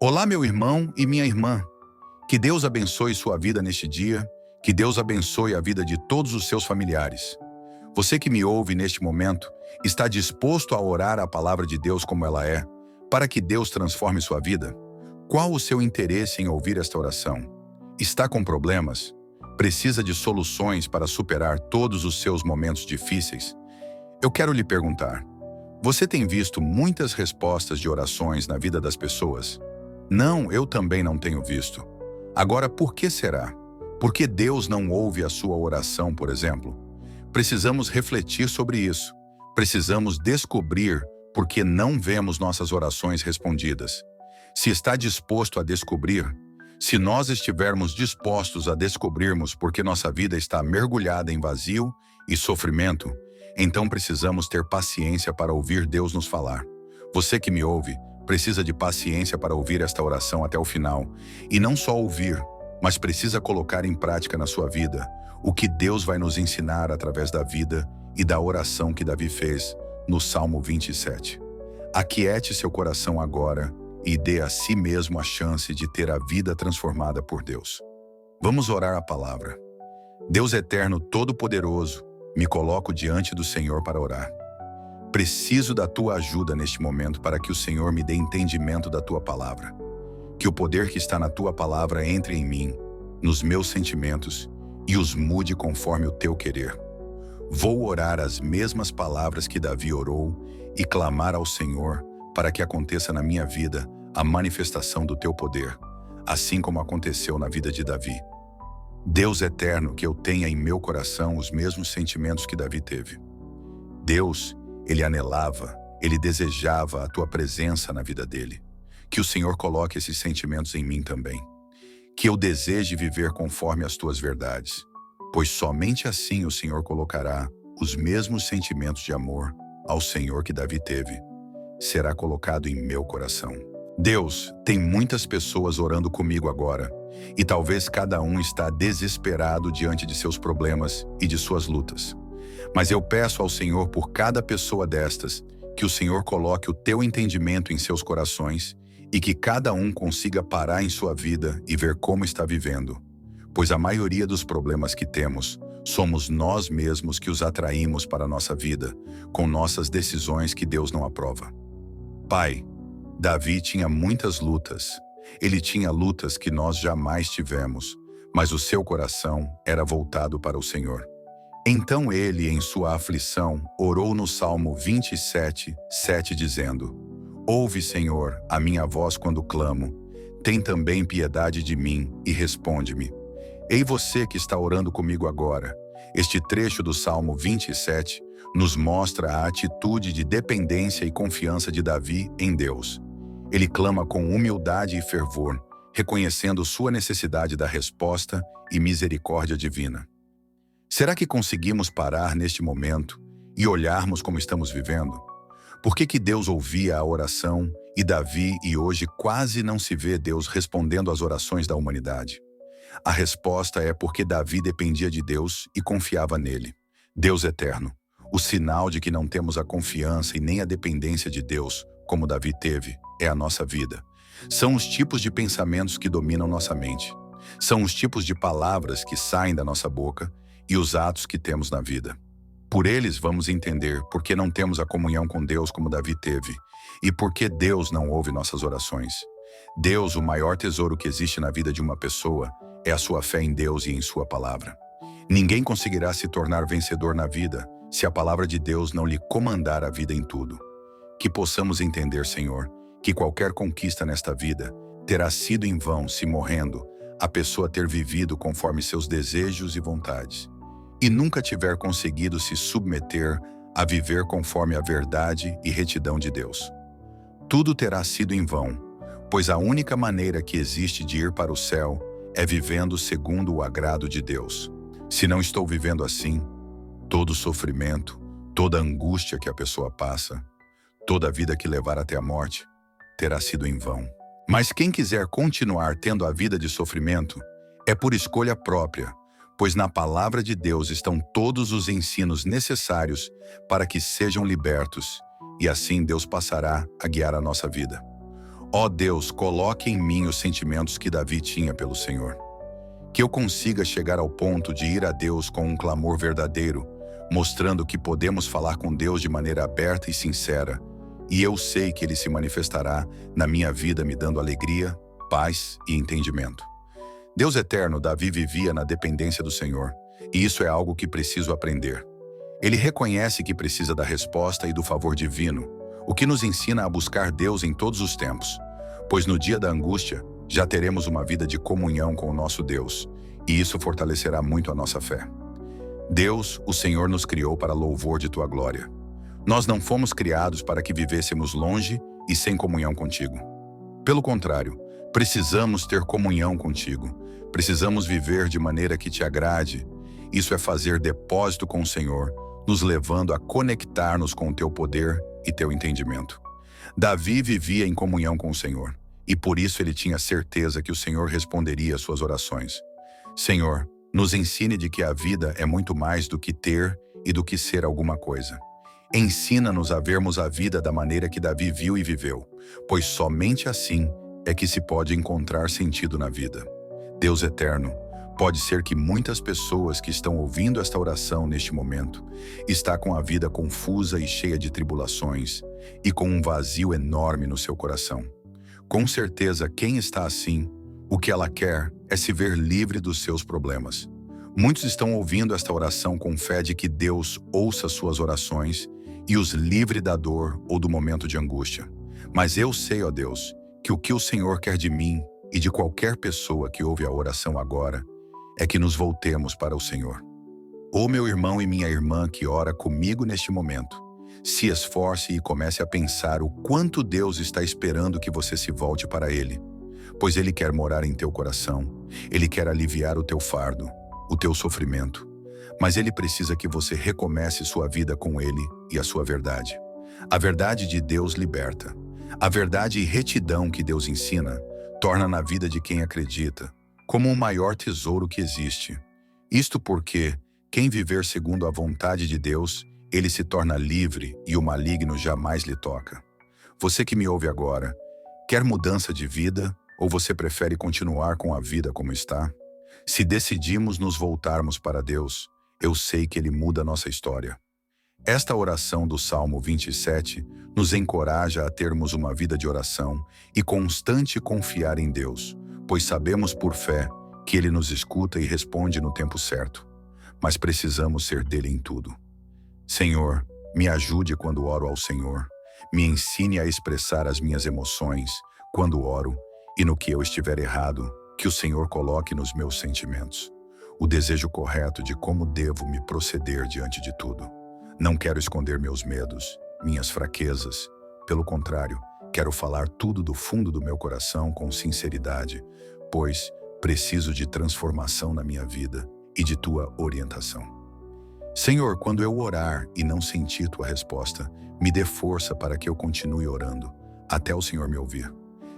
Olá, meu irmão e minha irmã. Que Deus abençoe sua vida neste dia, que Deus abençoe a vida de todos os seus familiares. Você que me ouve neste momento, está disposto a orar a palavra de Deus como ela é, para que Deus transforme sua vida? Qual o seu interesse em ouvir esta oração? Está com problemas? Precisa de soluções para superar todos os seus momentos difíceis? Eu quero lhe perguntar, você tem visto muitas respostas de orações na vida das pessoas? Não, eu também não tenho visto. Agora, por que será? Por que Deus não ouve a sua oração, por exemplo? Precisamos refletir sobre isso. Precisamos descobrir por que não vemos nossas orações respondidas. Se está disposto a descobrir, se nós estivermos dispostos a descobrirmos por que nossa vida está mergulhada em vazio e sofrimento, então precisamos ter paciência para ouvir Deus nos falar. Você que me ouve, precisa de paciência para ouvir esta oração até o final. E não só ouvir, mas precisa colocar em prática na sua vida o que Deus vai nos ensinar através da vida e da oração que Davi fez no Salmo 27. Aquiete seu coração agora e dê a si mesmo a chance de ter a vida transformada por Deus. Vamos orar a palavra. Deus eterno, todo-poderoso, me coloco diante do Senhor para orar. Preciso da tua ajuda neste momento para que o Senhor me dê entendimento da tua palavra. Que o poder que está na tua palavra entre em mim, nos meus sentimentos, e os mude conforme o teu querer. Vou orar as mesmas palavras que Davi orou e clamar ao Senhor para que aconteça na minha vida a manifestação do teu poder, assim como aconteceu na vida de Davi. Deus eterno, que eu tenha em meu coração os mesmos sentimentos que Davi teve. Deus, ele anelava, ele desejava a tua presença na vida dele. Que o Senhor coloque esses sentimentos em mim também. Que eu deseje viver conforme as tuas verdades, pois somente assim o Senhor colocará os mesmos sentimentos de amor ao Senhor que Davi teve. Será colocado em meu coração. Deus, tem muitas pessoas orando comigo agora, e talvez cada um está desesperado diante de seus problemas e de suas lutas. Mas eu peço ao Senhor por cada pessoa destas, que o Senhor coloque o teu entendimento em seus corações e que cada um consiga parar em sua vida e ver como está vivendo. Pois a maioria dos problemas que temos, somos nós mesmos que os atraímos para a nossa vida, com nossas decisões que Deus não aprova. Pai, Davi tinha muitas lutas. Ele tinha lutas que nós jamais tivemos, mas o seu coração era voltado para o Senhor. Então ele, em sua aflição, orou no Salmo 27, 7, dizendo: Ouve, Senhor, a minha voz quando clamo. Tem também piedade de mim e responde-me. Ei você que está orando comigo agora, este trecho do Salmo 27 nos mostra a atitude de dependência e confiança de Davi em Deus. Ele clama com humildade e fervor, reconhecendo sua necessidade da resposta e misericórdia divina. Será que conseguimos parar neste momento e olharmos como estamos vivendo? Por que Deus ouvia a oração e Davi e hoje quase não se vê Deus respondendo às orações da humanidade? A resposta é porque Davi dependia de Deus e confiava nele. Deus eterno, o sinal de que não temos a confiança e nem a dependência de Deus, como Davi teve, é a nossa vida. São os tipos de pensamentos que dominam nossa mente. São os tipos de palavras que saem da nossa boca e os atos que temos na vida. Por eles vamos entender por que não temos a comunhão com Deus como Davi teve e por que Deus não ouve nossas orações. Deus, o maior tesouro que existe na vida de uma pessoa, é a sua fé em Deus e em sua palavra. Ninguém conseguirá se tornar vencedor na vida se a palavra de Deus não lhe comandar a vida em tudo. Que possamos entender, Senhor, que qualquer conquista nesta vida terá sido em vão se morrendo a pessoa ter vivido conforme seus desejos e vontades e nunca tiver conseguido se submeter a viver conforme a verdade e retidão de Deus. Tudo terá sido em vão, pois a única maneira que existe de ir para o céu é vivendo segundo o agrado de Deus. Se não estou vivendo assim, todo o sofrimento, toda a angústia que a pessoa passa, toda a vida que levar até a morte, terá sido em vão. Mas quem quiser continuar tendo a vida de sofrimento, é por escolha própria, pois na palavra de Deus estão todos os ensinos necessários para que sejam libertos, e assim Deus passará a guiar a nossa vida. Ó Deus, coloque em mim os sentimentos que Davi tinha pelo Senhor. Que eu consiga chegar ao ponto de ir a Deus com um clamor verdadeiro, mostrando que podemos falar com Deus de maneira aberta e sincera, e eu sei que Ele se manifestará na minha vida me dando alegria, paz e entendimento. Deus eterno, Davi vivia na dependência do Senhor, e isso é algo que preciso aprender. Ele reconhece que precisa da resposta e do favor divino, o que nos ensina a buscar Deus em todos os tempos, pois no dia da angústia já teremos uma vida de comunhão com o nosso Deus, e isso fortalecerá muito a nossa fé. Deus, o Senhor, nos criou para louvor de Tua glória. Nós não fomos criados para que vivêssemos longe e sem comunhão contigo. Pelo contrário, precisamos ter comunhão contigo. Precisamos viver de maneira que te agrade. Isso é fazer depósito com o Senhor, nos levando a conectar-nos com o Teu poder e Teu entendimento. Davi vivia em comunhão com o Senhor, e por isso ele tinha certeza que o Senhor responderia às suas orações. Senhor, nos ensine de que a vida é muito mais do que ter e do que ser alguma coisa. Ensina-nos a vermos a vida da maneira que Davi viu e viveu, pois somente assim é que se pode encontrar sentido na vida. Deus eterno, pode ser que muitas pessoas que estão ouvindo esta oração neste momento estão com a vida confusa e cheia de tribulações e com um vazio enorme no seu coração. Com certeza, quem está assim, o que ela quer é se ver livre dos seus problemas. Muitos estão ouvindo esta oração com fé de que Deus ouça suas orações e os livre da dor ou do momento de angústia. Mas eu sei, ó Deus, que o que o Senhor quer de mim e de qualquer pessoa que ouve a oração agora é que nos voltemos para o Senhor. Ô meu irmão e minha irmã que ora comigo neste momento, se esforce e comece a pensar o quanto Deus está esperando que você se volte para Ele, pois Ele quer morar em teu coração, Ele quer aliviar o teu fardo, o teu sofrimento, mas Ele precisa que você recomece sua vida com Ele e a sua verdade. A verdade de Deus liberta. A verdade e retidão que Deus ensina torna na vida de quem acredita como o maior tesouro que existe. Isto porque quem viver segundo a vontade de Deus, ele se torna livre e o maligno jamais lhe toca. Você que me ouve agora, quer mudança de vida ou você prefere continuar com a vida como está? Se decidimos nos voltarmos para Deus, eu sei que Ele muda a nossa história. Esta oração do Salmo 27 nos encoraja a termos uma vida de oração e constante confiar em Deus, pois sabemos por fé que Ele nos escuta e responde no tempo certo. Mas precisamos ser dele em tudo. Senhor, me ajude quando oro ao Senhor. Me ensine a expressar as minhas emoções quando oro e no que eu estiver errado, que o Senhor coloque nos meus sentimentos o desejo correto de como devo me proceder diante de tudo. Não quero esconder meus medos, minhas fraquezas. Pelo contrário, quero falar tudo do fundo do meu coração com sinceridade, pois preciso de transformação na minha vida e de Tua orientação. Senhor, quando eu orar e não sentir Tua resposta, me dê força para que eu continue orando, até o Senhor me ouvir.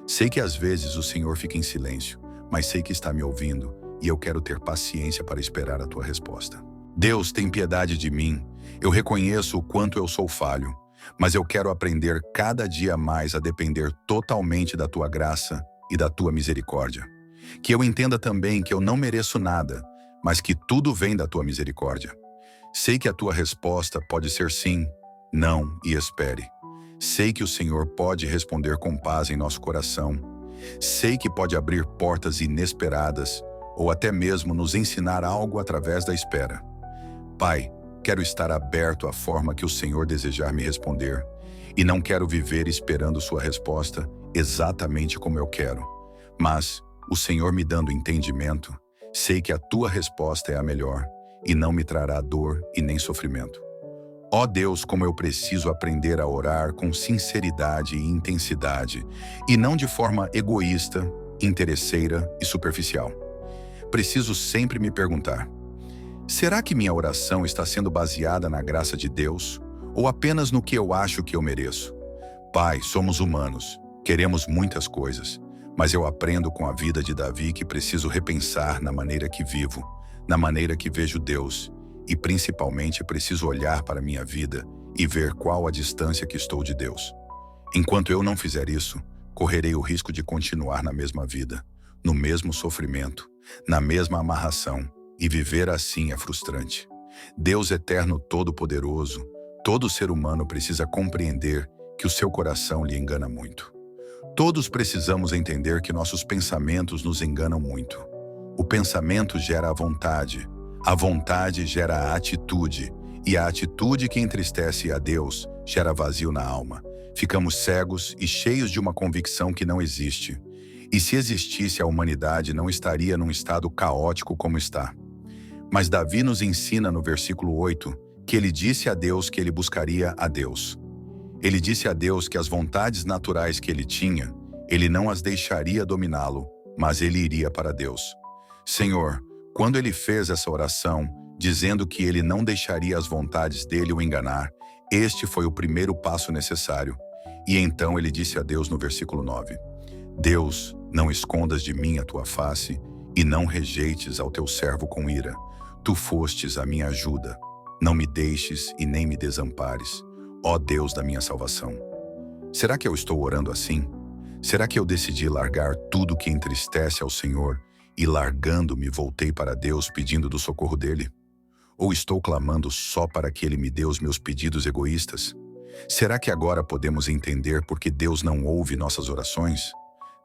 Sei que às vezes o Senhor fica em silêncio, mas sei que está me ouvindo e eu quero ter paciência para esperar a Tua resposta. Deus, tem piedade de mim. Eu reconheço o quanto eu sou falho, mas eu quero aprender cada dia mais a depender totalmente da Tua graça e da Tua misericórdia. Que eu entenda também que eu não mereço nada, mas que tudo vem da Tua misericórdia. Sei que a Tua resposta pode ser sim, não e espere. Sei que o Senhor pode responder com paz em nosso coração. Sei que pode abrir portas inesperadas ou até mesmo nos ensinar algo através da espera. Pai, quero estar aberto à forma que o Senhor desejar me responder e não quero viver esperando Sua resposta exatamente como eu quero. Mas, o Senhor me dando entendimento, sei que a Tua resposta é a melhor e não me trará dor e nem sofrimento. Ó Deus, como eu preciso aprender a orar com sinceridade e intensidade e não de forma egoísta, interesseira e superficial. Preciso sempre me perguntar: será que minha oração está sendo baseada na graça de Deus ou apenas no que eu acho que eu mereço? Pai, somos humanos, queremos muitas coisas, mas eu aprendo com a vida de Davi que preciso repensar na maneira que vivo, na maneira que vejo Deus, e principalmente preciso olhar para minha vida e ver qual a distância que estou de Deus. Enquanto eu não fizer isso, correrei o risco de continuar na mesma vida, no mesmo sofrimento, na mesma amarração, e viver assim é frustrante. Deus eterno todo-poderoso, todo ser humano precisa compreender que o seu coração lhe engana muito. Todos precisamos entender que nossos pensamentos nos enganam muito. O pensamento gera a vontade gera a atitude, e a atitude que entristece a Deus gera vazio na alma. Ficamos cegos e cheios de uma convicção que não existe. E se existisse, a humanidade não estaria num estado caótico como está. Mas Davi nos ensina no versículo 8 que ele disse a Deus que ele buscaria a Deus. Ele disse a Deus que as vontades naturais que ele tinha, ele não as deixaria dominá-lo, mas ele iria para Deus. Senhor, quando ele fez essa oração, dizendo que ele não deixaria as vontades dele o enganar, este foi o primeiro passo necessário. E então ele disse a Deus no versículo 9: Deus, não escondas de mim a tua face, e não rejeites ao teu servo com ira. Tu fostes a minha ajuda. Não me deixes e nem me desampares, ó Deus da minha salvação. Será que eu estou orando assim? Será que eu decidi largar tudo que entristece ao Senhor e, largando-me, voltei para Deus pedindo do socorro dele? Ou estou clamando só para que ele me dê os meus pedidos egoístas? Será que agora podemos entender por que Deus não ouve nossas orações?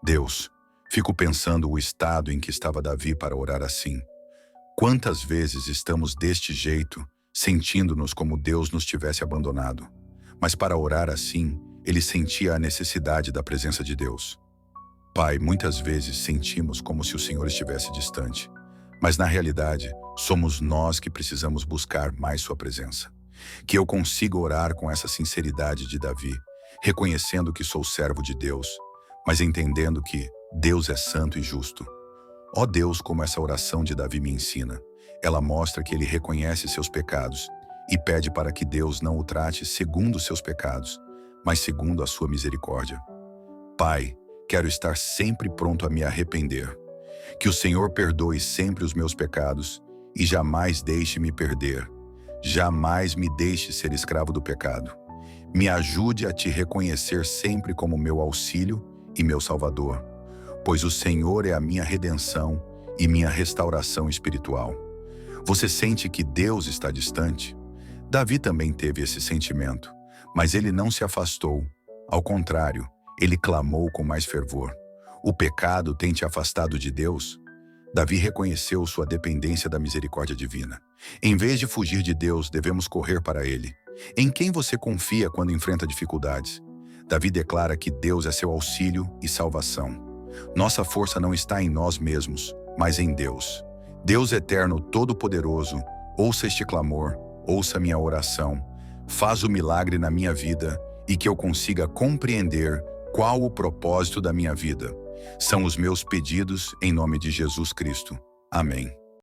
Deus, fico pensando o estado em que estava Davi para orar assim. Quantas vezes estamos deste jeito, sentindo-nos como Deus nos tivesse abandonado? Mas para orar assim, ele sentia a necessidade da presença de Deus. Pai, muitas vezes sentimos como se o Senhor estivesse distante, mas na realidade, somos nós que precisamos buscar mais sua presença. Que eu consiga orar com essa sinceridade de Davi, reconhecendo que sou servo de Deus, mas entendendo que Deus é santo e justo. Ó Deus, como essa oração de Davi me ensina. Ela mostra que ele reconhece seus pecados e pede para que Deus não o trate segundo os seus pecados, mas segundo a sua misericórdia. Pai, quero estar sempre pronto a me arrepender. Que o Senhor perdoe sempre os meus pecados e jamais deixe-me perder. Jamais me deixe ser escravo do pecado. Me ajude a te reconhecer sempre como meu auxílio e meu Salvador, pois o Senhor é a minha redenção e minha restauração espiritual. Você sente que Deus está distante? Davi também teve esse sentimento, mas ele não se afastou. Ao contrário, ele clamou com mais fervor. O pecado tem te afastado de Deus? Davi reconheceu sua dependência da misericórdia divina. Em vez de fugir de Deus, devemos correr para Ele. Em quem você confia quando enfrenta dificuldades? Davi declara que Deus é seu auxílio e salvação. Nossa força não está em nós mesmos, mas em Deus. Deus eterno, todo-poderoso, ouça este clamor, ouça minha oração, faz o milagre na minha vida e que eu consiga compreender qual o propósito da minha vida. São os meus pedidos em nome de Jesus Cristo. Amém.